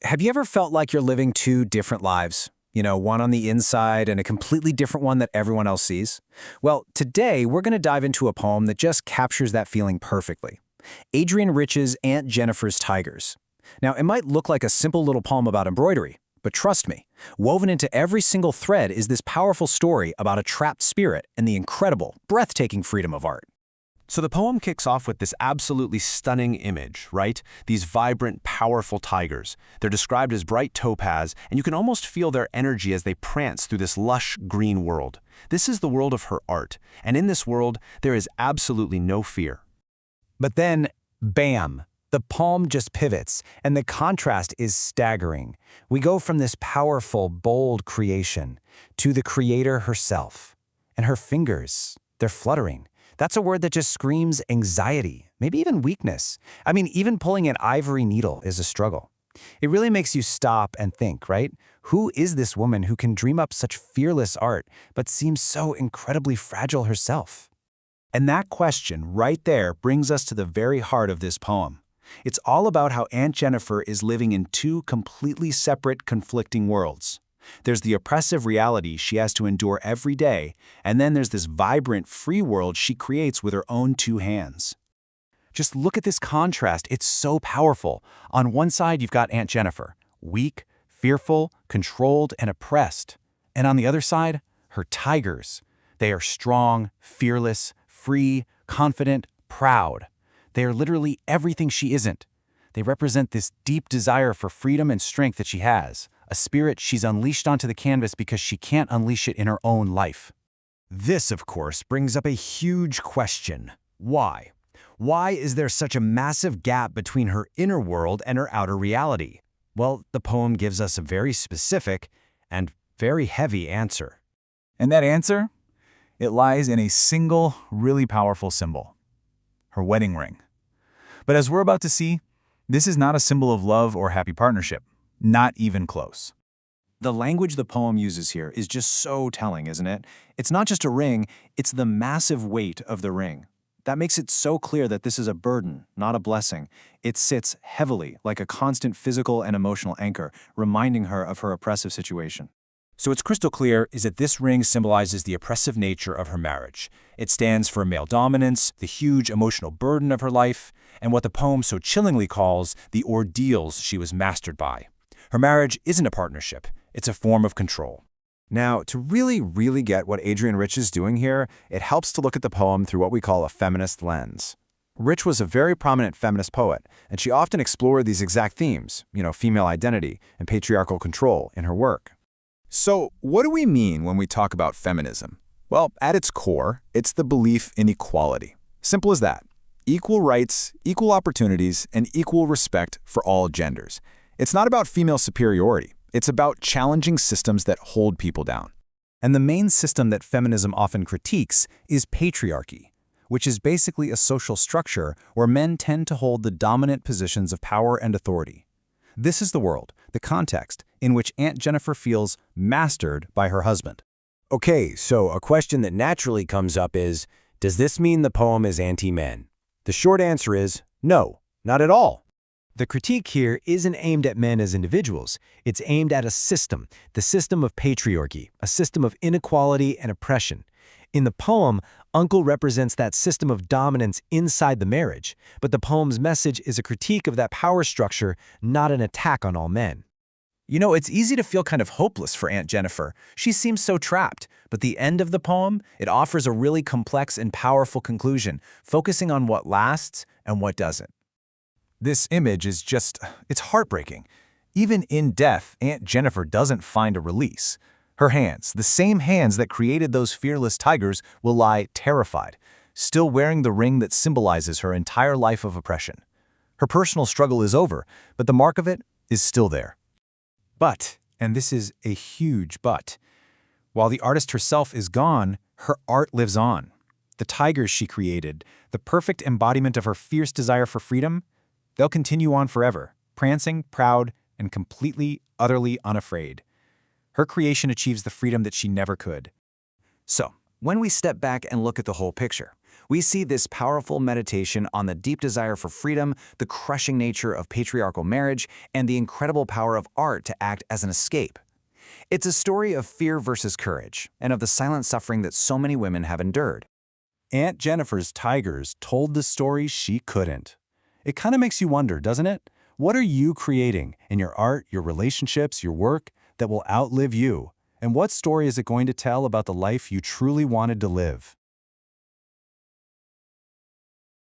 Have you ever felt like you're living two different lives? One on the inside and a completely different one that everyone else sees? Well, today we're going to dive into a poem that just captures that feeling perfectly. Adrienne Rich's Aunt Jennifer's Tigers. Now, it might look like a simple little poem about embroidery, but trust me, woven into every single thread is this powerful story about a trapped spirit and the incredible, breathtaking freedom of art. So the poem kicks off with this absolutely stunning image, right? These vibrant, powerful tigers. They're described as bright topaz, and you can almost feel their energy as they prance through this lush green world. This is the world of her art, and in this world, there is absolutely no fear. But then, bam! The poem just pivots, and the contrast is staggering. We go from this powerful, bold creation to the creator herself. And her fingers, they're fluttering. That's a word that just screams anxiety, maybe even weakness. I mean, even pulling an ivory needle is a struggle. It really makes you stop and think, right? Who is this woman who can dream up such fearless art, but seems so incredibly fragile herself? And that question right there brings us to the very heart of this poem. It's all about how Aunt Jennifer is living in two completely separate, conflicting worlds. There's the oppressive reality she has to endure every day, and then there's this vibrant, free world she creates with her own two hands. Just look at this contrast. It's so powerful. On one side, you've got Aunt Jennifer, weak, fearful, controlled, and oppressed. And on the other side, her tigers. They are strong, fearless, free, confident, proud. They are literally everything she isn't. They represent this deep desire for freedom and strength that she has, a spirit she's unleashed onto the canvas because she can't unleash it in her own life. This, of course, brings up a huge question. Why? Why is there such a massive gap between her inner world and her outer reality? Well, the poem gives us a very specific and very heavy answer. And that answer? It lies in a single, really powerful symbol: her wedding ring. But as we're about to see, this is not a symbol of love or happy partnership. Not even close. The language the poem uses here is just so telling, isn't it? It's not just a ring, it's the massive weight of the ring. That makes it so clear that this is a burden, not a blessing. It sits heavily, like a constant physical and emotional anchor, reminding her of her oppressive situation. So what's crystal clear is that this ring symbolizes the oppressive nature of her marriage. It stands for male dominance, the huge emotional burden of her life, and what the poem so chillingly calls the ordeals she was mastered by. Her marriage isn't a partnership, it's a form of control. Now, to really get what Adrienne Rich is doing here, it helps to look at the poem through what we call a feminist lens. Rich was a very prominent feminist poet, and she often explored these exact themes, female identity and patriarchal control in her work. So, what do we mean when we talk about feminism? Well, at its core, it's the belief in equality. Simple as that. Equal rights, equal opportunities, and equal respect for all genders. It's not about female superiority. It's about challenging systems that hold people down. And the main system that feminism often critiques is patriarchy, which is basically a social structure where men tend to hold the dominant positions of power and authority. This is the world, the context, in which Aunt Jennifer feels mastered by her husband. Okay, so a question that naturally comes up is, does this mean the poem is anti-men? The short answer is no, not at all. The critique here isn't aimed at men as individuals. It's aimed at a system, the system of patriarchy, a system of inequality and oppression. In the poem, Uncle represents that system of dominance inside the marriage, but the poem's message is a critique of that power structure, not an attack on all men. It's easy to feel kind of hopeless for Aunt Jennifer. She seems so trapped, but the end of the poem, it offers a really complex and powerful conclusion, focusing on what lasts and what doesn't. This image is it's heartbreaking. Even in death, Aunt Jennifer doesn't find a release. Her hands, the same hands that created those fearless tigers, will lie terrified, still wearing the ring that symbolizes her entire life of oppression. Her personal struggle is over, but the mark of it is still there. But, and this is a huge but, while the artist herself is gone, her art lives on. The tigers she created, the perfect embodiment of her fierce desire for freedom, they'll continue on forever, prancing, proud, and completely, utterly unafraid. Her creation achieves the freedom that she never could. So, when we step back and look at the whole picture, We see this powerful meditation on the deep desire for freedom, the crushing nature of patriarchal marriage, and the incredible power of art to act as an escape. It's a story of fear versus courage, and of the silent suffering that so many women have endured. Aunt Jennifer's tigers told the story she couldn't. It kind of makes you wonder, doesn't it? What are you creating in your art, your relationships, your work that will outlive you? And what story is it going to tell about the life you truly wanted to live?